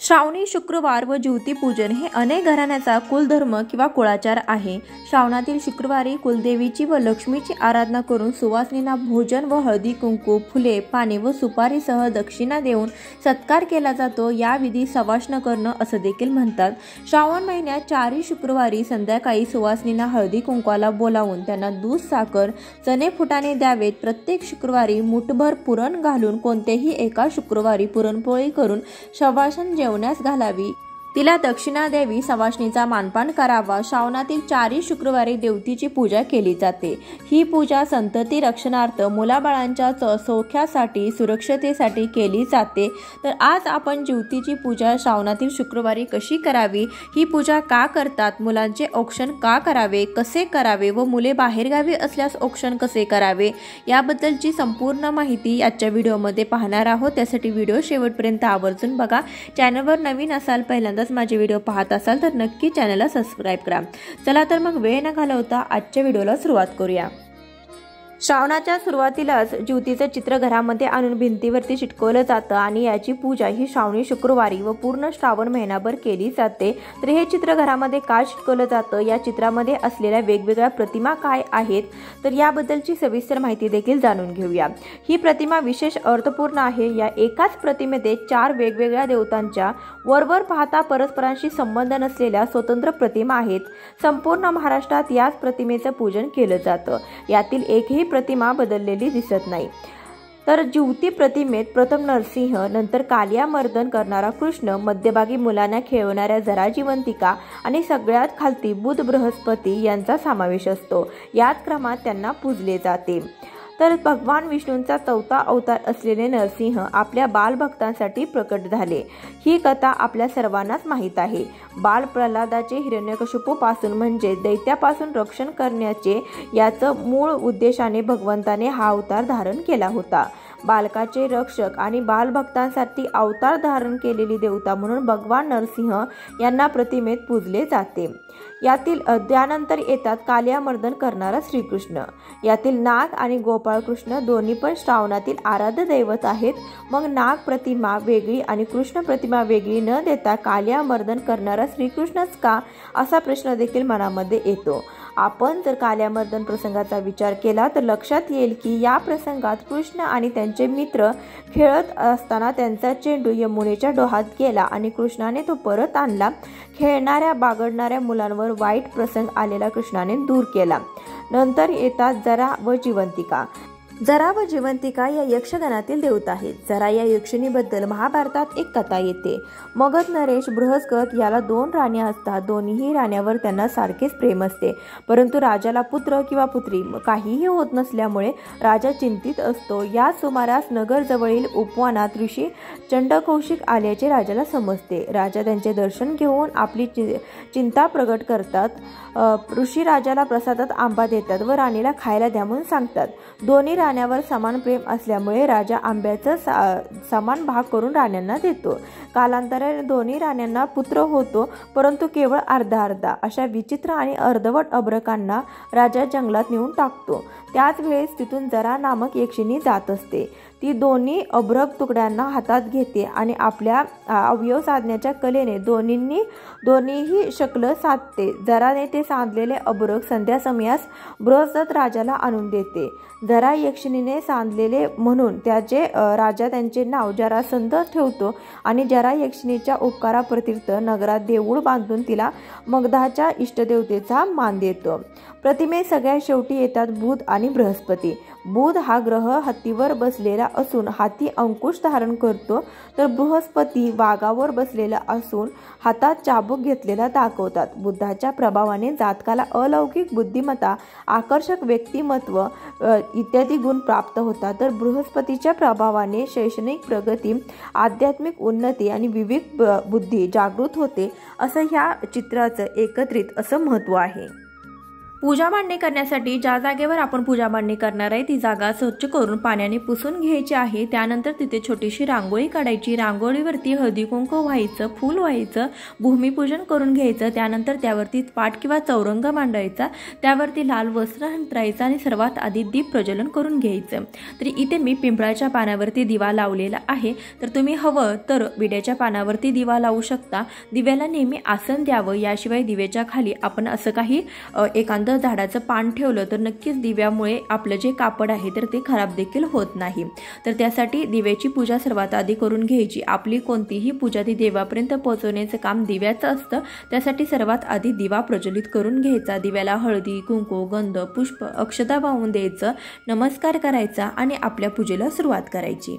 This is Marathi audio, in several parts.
श्रावणी शुक्रवार व ज्योतिपूजन हे अनेक घराण्याचा कुलधर्म किंवा कुळाचार आहे। श्रावणातील शुक्रवारी कुलदेवीची व लक्ष्मीची आराधना करून सुवासिनींना भोजन व हळदी कुंकू, फुले, पाने व सुपारीसह दक्षिणा देऊन सत्कार केला जातो। या विधी सवाष्ण करणं असं देखील म्हणतात। श्रावण महिन्यात 4 शुक्रवारी संध्याकाळी सुवासिनींना हळदी कुंकवाला बोलावून त्यांना दूध, साखर, चणे फुटाणे द्यावेत। प्रत्येक शुक्रवारी मुठभर पुरण घालून कोणत्याही एका शुक्रवारी पुरणपोळी करून सवाष्ण जेवण्यास घालावी, तिला दक्षिणा द्यावी, सवाष्णीचा मानपान करावा। श्रावणातील 4 शुक्रवारी देवतेची पूजा केली जाते। ही पूजा संतती रक्षणार्थ, मुलाबाळांच्या सौख्यासाठी, सुरक्षतेसाठी केली जाते। तर आज आपण ज्योतीची पूजा श्रावणातील शुक्रवारी कशी करावी, ही पूजा का करतात, मुलांचे औक्षण का करावे, कसे करावे व मुले बाहेरगावी असल्यास औक्षण कसे करावे, याबद्दलची संपूर्ण माहिती आजच्या व्हिडिओमध्ये पाहणार आहोत। त्यासाठी व्हिडिओ शेवटपर्यंत आवर्जून बघा। चॅनलवर नवीन असाल, पहिल्यांदा माझे व्हिडिओ पाहत असाल तर नक्की चॅनलला सबस्क्राइब करा। चला तर मग वेळ न घालवता आजच्या व्हिडिओला सुरुवात करूया। श्रावणाच्या सुरुवातीलाच ज्योतीचं चित्र घरामध्ये आणून भिंतीवरती चिटकवलं जातं आणि याची पूजा ही श्रावणी शुक्रवारी व पूर्ण श्रावण महिनाभर केली जाते। तर हे चित्र घरामध्ये का चिटकवलं जातं, या चित्रामध्ये असलेल्या वेगवेगळ्या प्रतिमा काय आहेत, तर याबद्दलची सविस्तर माहिती देखील जाणून घेऊया। ही प्रतिमा विशेष अर्थपूर्ण आहे। या एकाच प्रतिमेमध्ये 4 वेगवेगळ्या देवतांच्या वरवर पाहता परस्परांशी संबंध नसलेल्या स्वतंत्र प्रतिमा आहेत। संपूर्ण महाराष्ट्रात याच प्रतिमेचं पूजन केलं जातं। यातील एकही प्रतिमा बदललेली दिसत नाही। तर ज्योती प्रतिमेत प्रथम नरसिंह, नंतर कालिया मर्दन करणारा कृष्ण, मध्यभागी मुलांना खेळवणाऱ्या जराजीवंतिका आणि सगळ्यात खालती बुध बृहस्पती यांचा समावेश असतो। याच क्रमात त्यांना पूजले जाते। तर भगवान विष्णूंचा 4था अवतार असलेले नरसिंह आपल्या बालभक्तांसाठी प्रकट झाले। ही कथा आपल्या सर्वांनाच माहीत आहे। बाल प्रल्हादाचे हिरण्यकशिपूपासून म्हणजे दैत्यापासून रक्षण करण्याचे याचं मूळ उद्देशाने भगवंताने हा अवतार धारण केला होता। बालकाचे रक्षक आणि बालभक्तांसाठी अवतार धारण केलेली देवता म्हणून भगवान नरसिंह यांना प्रतिमेत पूजले जाते। त्यानंतर येतात कालिया मर्दन करणारा श्रीकृष्ण। यातील नाग आणि गोपाळकृष्ण दोन्ही पण श्रावणातील आराध्य दैवत आहेत। मग नाग प्रतिमा वेगळी आणि कृष्ण प्रतिमा वेगळी न देता कालिया मर्दन करणारा श्रीकृष्णच का, असा प्रश्न देखील मनामध्ये येतो। आपण जर कालिया मर्दन प्रसंगाचा विचार केला तर लक्षात येईल की या प्रसंगात कृष्ण आणि त्यांचे मित्र खेळत असताना त्यांचा चेंडू यमुनेच्या डोहात गेला आणि कृष्णाने तो परत आणला। खेळणाऱ्या बागडणाऱ्या मुलांवर वाईट प्रसंग आलेला कृष्णाने दूर केला। नंतर येतात जरा व जिवंतिका। जरा व जिवंतिका या यक्षगणातील देवता आहेत। जरा या यक्षिणीबद्दल महाभारतात एक कथा येते। मगध नरेश बृहस्पत याला 2 राण्या असतात। दोन्ही राण्यावर त्यांना सारखेच प्रेम असते, परंतु राजाला पुत्र किंवा पुत्री काहीही होत नसल्यामुळे राजा चिंतित असतो। या सुमारास नगर जवळील उपवनात ऋषी चंडकौशिक आल्याचे राजाला समजते। राजा त्यांचे दर्शन घेऊन आपली चिंता प्रगट करतात। ऋषी राजाला प्रसादात आंबा देतात व राणीला खायला द्या म्हणून सांगतात। दोन्ही राण्यावर समान प्रेम असल्यामुळे राजा आंब्याचा समान भाग करून राण्यांना देतो। कालांतराने दोन्ही राण्यांना पुत्र होतो, परंतु केवळ अर्धा। अशा विचित्र आणि अर्धवट अभ्रकांना राजा जंगलात नेऊन टाकतो। त्याच वेळेस तिथून जरा नामक यक्षिणी जात असते। ती दोन्ही अभ्रक तुकड्यांना हातात घेते आणि आपल्या अवयव साधण्याच्या कलेने दोन्हीही शकलं साधते। जराने ते सांधलेले अभ्रक संध्या समयास बृहस्पत राजाला आणून देते। जरा यक्षिणीने सांधलेले म्हणून राजा त्यांचे नाव जरासंध ठेवतो आणि जरा यक्षिणीच्या उपकाराप्रतीर्थ नगरात देऊळ बांधून तिला मगधाच्या इष्टदेवतेचा मान देतो। प्रतिमे सगळ्यात शेवटी येतात बुध आणि बृहस्पती। बुध हा ग्रह हत्तीवर बसलेला असून हाती अंकुश धारण करतो, तर बृहस्पती वाघावर बसलेला असून हातात चाबूक घेतलेला दाखवतात। बुद्धाच्या प्रभावाने जातकाला अलौकिक बुद्धिमत्ता, आकर्षक व्यक्तिमत्व इत्यादी गुण प्राप्त होतात, तर बृहस्पतीच्या प्रभावाने शैक्षणिक प्रगती, आध्यात्मिक उन्नती आणि विवेक बुद्धी जागृत होते, असं ह्या चित्राचं एकत्रित असं महत्त्व आहे। पूजा मांडणी करण्यासाठी ज्या जागेवर आपण पूजा मांडणी करणार आहे ती जागा स्वच्छ करून पाण्याने पुसून घ्यायची आहे। त्यानंतर तिथे छोटीशी रांगोळी काढायची। रांगोळीवरती हळदी कुंकू व्हायचं, फूल व्हायचं, भूमिपूजन करून घ्यायचं। त्यानंतर त्यावरती पाट किंवा चौरंग मांडायचा, त्यावरती लाल वस्त्र अंतरायचं आणि सर्वात आधी दीप प्रज्वलन करून घ्यायचं। तर इथे मी पिंपळाच्या पानावरती दिवा लावलेला आहे, तर तुम्ही हवं तर विड्याच्या पानावरती दिवा लावू शकता। दिव्याला नेहमी आसन द्यावं, याशिवाय दिव्याच्या खाली आपण असं काही एखादं झाडाचं पान ठेवलं तर नक्कीच दिव्यामुळे आपलं जे कापड आहे तर ते खराब देखील होत नाही। तर त्यासाठी दिव्याची पूजा सर्वात आधी करून घ्यायची। आपली कोणतीही पूजा ती देवापर्यंत पोहोचवण्याचं काम दिव्याचं असतं, त्यासाठी सर्वात आधी दिवा प्रज्वलित करून घ्यायचा। दिव्याला हळदी कुंकू गंध पुष्प अक्षता वाहून द्यायचं, नमस्कार करायचा आणि आपल्या पूजेला सुरुवात करायची।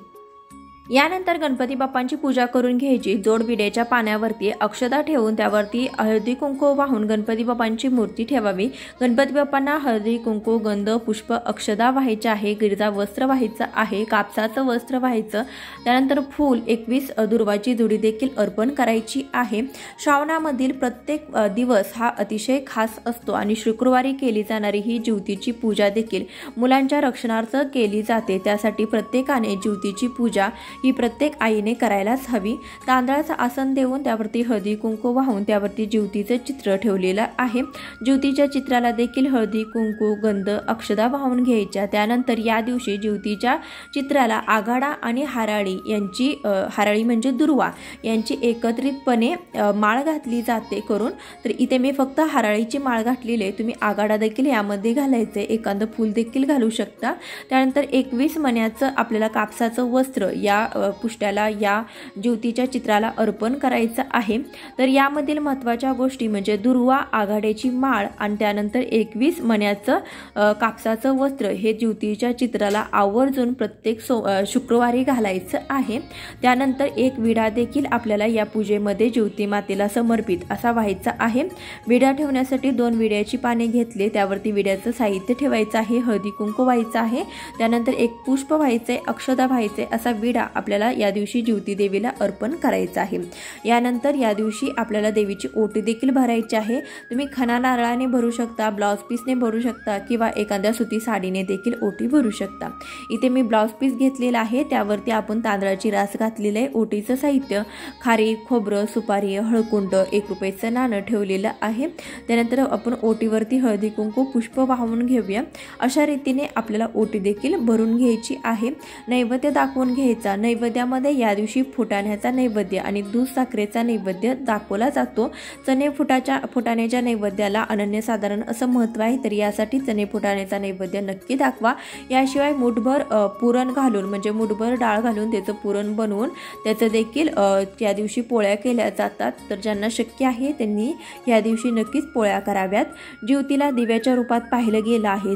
यानंतर गणपती बाप्पांची पूजा करून घ्यायची। जोड विड्याच्या पाण्यावरती अक्षता ठेवून त्यावरती हळदी कुंकू वाहून गणपती बाप्पांची मूर्ती ठेवावी। गणपती बाप्पांना हळदी कुंकू गंध पुष्प अक्षता व्हायचे आहे, गिरजा वस्त्र व्हायचं आहे, कापसाचं वस्त्र व्हायचं, त्यानंतर फूल 21 दुर्वाची जुडी देखील अर्पण करायची आहे। श्रावणामधील प्रत्येक दिवस हा अतिशय खास असतो आणि शुक्रवारी केली जाणारी ही ज्योतीची पूजा देखील मुलांच्या रक्षणार्थ केली जाते। त्यासाठी प्रत्येकाने ज्योतीची पूजा ही प्रत्येक आईने करायलाच हवी। तांदळाचं आसन देऊन त्यावरती हळदी कुंकू वाहून त्यावरती ज्योतीचं चित्र ठेवलेलं आहे। ज्योतीच्या चित्राला देखील हळदी कुंकू गंध अक्षता वाहून घ्यायच्या। त्यानंतर या दिवशी ज्योतीच्या चित्राला आघाडा आणि हाराळी यांची हाराळी म्हणजे दुर्वा यांची एकत्रितपणे माळ घातली जाते करून। तर इथे मी फक्त हाराळीची माळ घातलेली आहे, तुम्ही आघाडा देखील यामध्ये घालायचे, एखादं फूल देखील घालू शकता। त्यानंतर 21 मण्याचं आपल्याला कापसाचं वस्त्र या पुष्ट्याला या ज्योतीच्या चित्राला अर्पण करायचं आहे। तर यामधील महत्त्वाच्या गोष्टी म्हणजे दुर्वा आघाड्याची माळ आणि त्यानंतर 21 मण्याचं कापसाचं वस्त्र हे ज्योतीच्या चित्राला आवर्जून प्रत्येक शुक्रवारी घालायचं आहे। त्यानंतर एक विडा देखील आपल्याला या पूजेमध्ये ज्योती मातेला समर्पित असा व्हायचा आहे। विडा ठेवण्यासाठी 2 विड्याची पाने घेतले, त्यावरती विड्याचं साहित्य ठेवायचं आहे, हळदी कुंकू व्हायचं आहे, त्यानंतर एक पुष्प व्हायचे, अक्षता व्हायचे, असा विडा आपल्याला या दिवशी ज्योती देवीला अर्पण करायचं आहे। यानंतर या दिवशी आपल्याला देवीची ओटी देखील भरायची आहे। तुम्ही खणा नारळाने भरू शकता, ब्लाउज पीसने भरू शकता किंवा एखाद्या सुती साडीने देखील ओटी भरू शकता। इथे मी ब्लाउज पीस घेतलेला आहे, त्यावरती आपण तांदळाची रास घातलेली आहे। ओटीचं साहित्य खारीक खोबरं सुपारी हळकुंड 1 रुपयाचं नाणं ठेवलेलं आहे। त्यानंतर आपण ओटीवरती हळदी कुंकू पुष्प वाहून घेऊया। अशा रीतीने आपल्याला ओटी देखील भरून घ्यायची आहे। नैवेद्य दाखवून घ्यायचा। नैवेद्यामध्ये या दिवशी फुटाण्याचा नैवेद्य आणि दूध साखरेचा नैवेद्य दाखवला जातो। चणे फुटाण्याच्या नैवेद्याला अनन्यसाधारण असं महत्त्व आहे, तर यासाठी चणे फुटाण्याचा नैवेद्य नक्की दाखवा। याशिवाय मुठभर पुरण घालून म्हणजे मुठभर डाळ घालून त्याचं पुरण बनवून त्याचं देखील या दिवशी पोळ्या केल्या जातात। तर ज्यांना शक्य आहे त्यांनी या दिवशी नक्कीच पोळ्या कराव्यात। ज्योतीला दिव्याच्या रूपात पाहिलं गेलं आहे।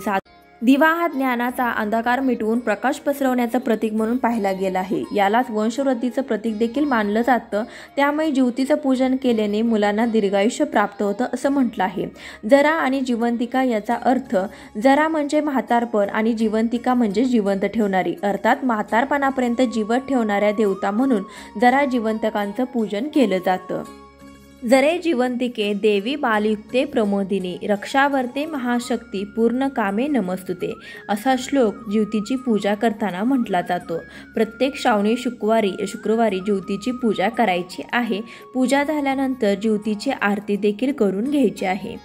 दिवा हा ज्ञानाचा अंधकार मिटवून प्रकाश पसरवण्याचं प्रतीक म्हणून पाहिला गेला आहे। यालाच वंशवृद्धीचं प्रतीक देखील मानलं जातं। त्यामुळे ज्योतीचं पूजन केल्याने मुलांना दीर्घायुष्य प्राप्त होतं असं म्हटलं आहे। जरा आणि जिवंतिका याचा अर्थ जरा म्हणजे म्हातारपण आणि जिवंतिका म्हणजे जिवंत ठेवणारी, अर्थात म्हातारपणापर्यंत जिवंत ठेवणाऱ्या देवता म्हणून जरा जिवंतकांचं पूजन केलं जातं। जरे जिवंतिके देवी बालयुक्ते प्रमोदिनी रक्षावर्ते महाशक्ती पूर्ण कामे नमस्तुते असा श्लोक ज्योतीची पूजा करताना म्हटला जातो। प्रत्येक श्रावणी शुक्रवारी ज्योतीची पूजा करायची आहे। पूजा झाल्यानंतर ज्योतीची आरती देखील करून घ्यायची आहे।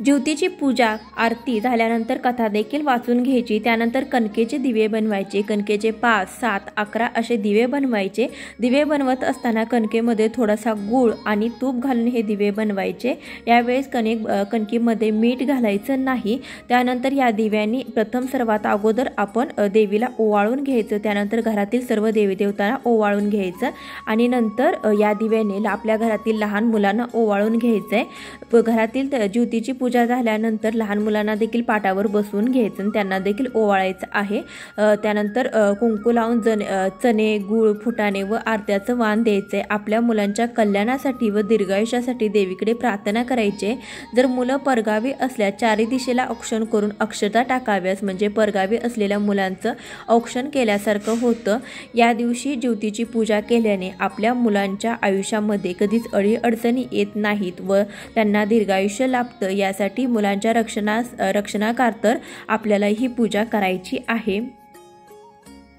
ज्योतीची पूजा आरती झाल्यानंतर कथा देखील वाचून घ्यायची। त्यानंतर कणकेचे दिवे बनवायचे। कणकेचे 5, 7, 11 असे दिवे बनवायचे। दिवे बनवत असताना कणकेमध्ये थोडासा गूळ आणि तूप घालून हे दिवे बनवायचे। यावेळेस कणकेमध्ये मीठ घालायचं नाही। त्यानंतर या दिव्यांनी प्रथम सर्वात अगोदर आपण देवीला ओवाळून घ्यायचं। त्यानंतर घरातील सर्व देवी देवतांना ओवाळून घ्यायचं आणि नंतर या दिव्याने आपल्या घरातील लहान मुलांना ओवाळून घ्यायचंय। घरातील ज्योतीची पूजा झाल्यानंतर लहान मुलांना देखील पाटावर बसवून घ्यायचं आणि त्यांना देखील ओवाळायचं आहे। त्यानंतर कुंकू लावून चणे गूळ फुटाणे व आरत्याचं वाण द्यायचे। आपल्या मुलांच्या कल्याणासाठी व दीर्घायुष्यासाठी देवीकडे प्रार्थना करायचे। जर मुलं परगावी असल्यास चारी दिशेला औक्षण करून अक्षता टाकाव्यास, म्हणजे परगावी असलेल्या मुलांचं औक्षण केल्यासारखं होतं। या दिवशी ज्योतीची पूजा केल्याने आपल्या मुलांच्या आयुष्यामध्ये कधीच अडीअडचणी येत नाहीत व त्यांना दीर्घायुष्य लाभतं। यासाठी त्यासाठी मुलांच्या रक्षणाकरता आपल्याला ही पूजा करायची आहे।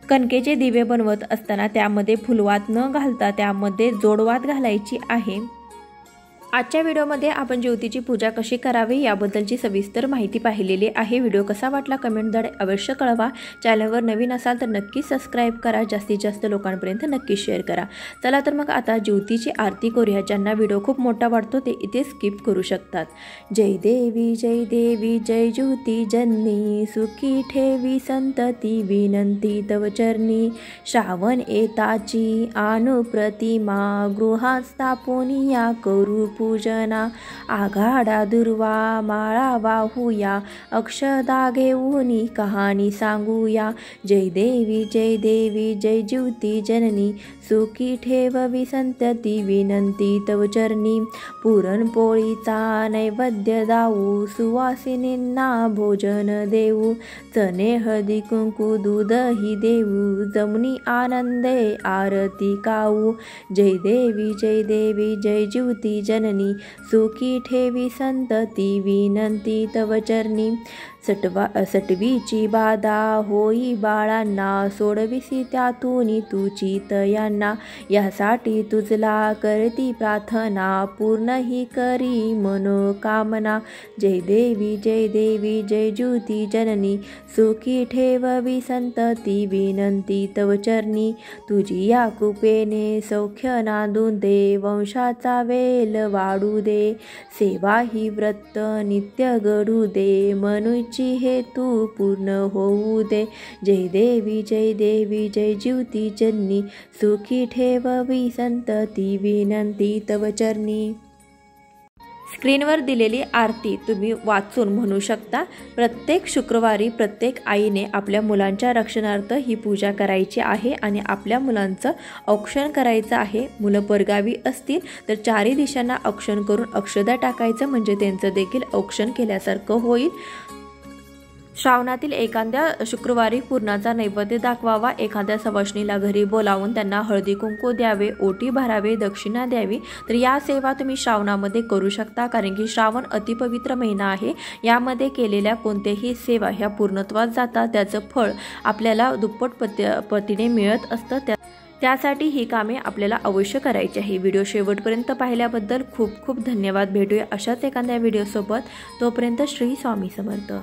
कणकेचे दिवे बनवत असताना त्यामध्ये फुलवात न घालता त्यामध्ये जोडवात घालायची आहे। आजच्या व्हिडिओमध्ये आपण ज्योतीची पूजा कशी करावी याबद्दलची सविस्तर माहिती पाहिलेली आहे। व्हिडिओ कसा वाटला कमेंटद्वारे अवश्य कळवा। चॅनलवर नवीन असाल तर नक्की सबस्क्राइब करा, जास्तीत जास्त लोकांपर्यंत नक्की शेअर करा। चला तर मग आता ज्योतीची आरती करूया। ज्यांना व्हिडिओ खूप मोठा वाटतो ते इथे स्किप करू शकतात। जय देवी जय ज्योती जननी, सुखी ठेवी संतती विनंती तव चरणी। श्रावण येताची अनुप्रतिमा, गृहात स्थापोनिया करू पूजना। आघाडा दुर्वा माळा वाहूया, अक्षदा घेऊनी कहाणी सांगूया। जय देवी जय ज्योती जननी, सुखी ठेववी संतती विनंती तव चरणी। पुरणपोळीचा नैवेद्य दाऊ, सुवासिनींना भोजन देऊ। चणे हळदी कुंकू दूधही देऊ, जमनी आनंदे आरती गाऊ। जय देवी जय ज्योती जननी, सुखी ठेवी संतती विनंती तव चरणी। सटवीची बाधा होई बाळांना, सोडविसी त्यातून तुची तयांना। यासाठी तुझला करती प्रार्थना, पूर्ण ही करी मनोकामना। जय देवी जय ज्योती जननी, सुखी ठेववी संतती विनंती तव चरणी। तुझी या कृपेने सौख्य नांदून दे, वंशाचा वेल वाढू दे। सेवा ही व्रत नित्य घडू दे, मनुची हेतू पूर्ण होऊ दे। जय देवी जय ज्योती जननी, सुखी ठेववी संतती विनंती तव चरणी। स्क्रीनवर दिलेली आरती तुम्ही वाचून म्हणू शकता। प्रत्येक शुक्रवारी प्रत्येक आईने आपल्या मुलांच्या रक्षणार्थ ही पूजा करायची आहे आणि आपल्या मुलांचं औक्षण करायचं आहे। मुलं परगावी असतील तर चारी दिशांना औक्षण करून अक्षदा टाकायचं, म्हणजे त्यांचं देखील औक्षण केल्यासारखं होईल। श्रावणातील एखाद्या शुक्रवारी पुरणाचा नैवेद्य दाखवावा, एखाद्या सवाष्णीला घरी बोलावून त्यांना हळदी कुंकू द्यावे, ओटी भरावे, दक्षिणा द्यावी। तर या सेवा तुम्ही श्रावणामध्ये करू शकता, कारण की श्रावण अतिपवित्र महिना आहे। यामध्ये केलेल्या कोणत्याही सेवा ह्या पूर्णत्वास जातात, त्याचं फळ आपल्याला दुप्पट पटीने मिळत असतं। त्यासाठी ही कामे आपल्याला अवश्य करायची आहे। व्हिडिओ शेवटपर्यंत पाहिल्याबद्दल खूप खूप धन्यवाद। भेटूया अशाच एखाद्या व्हिडिओसोबत, तोपर्यंत श्री स्वामी समर्थ।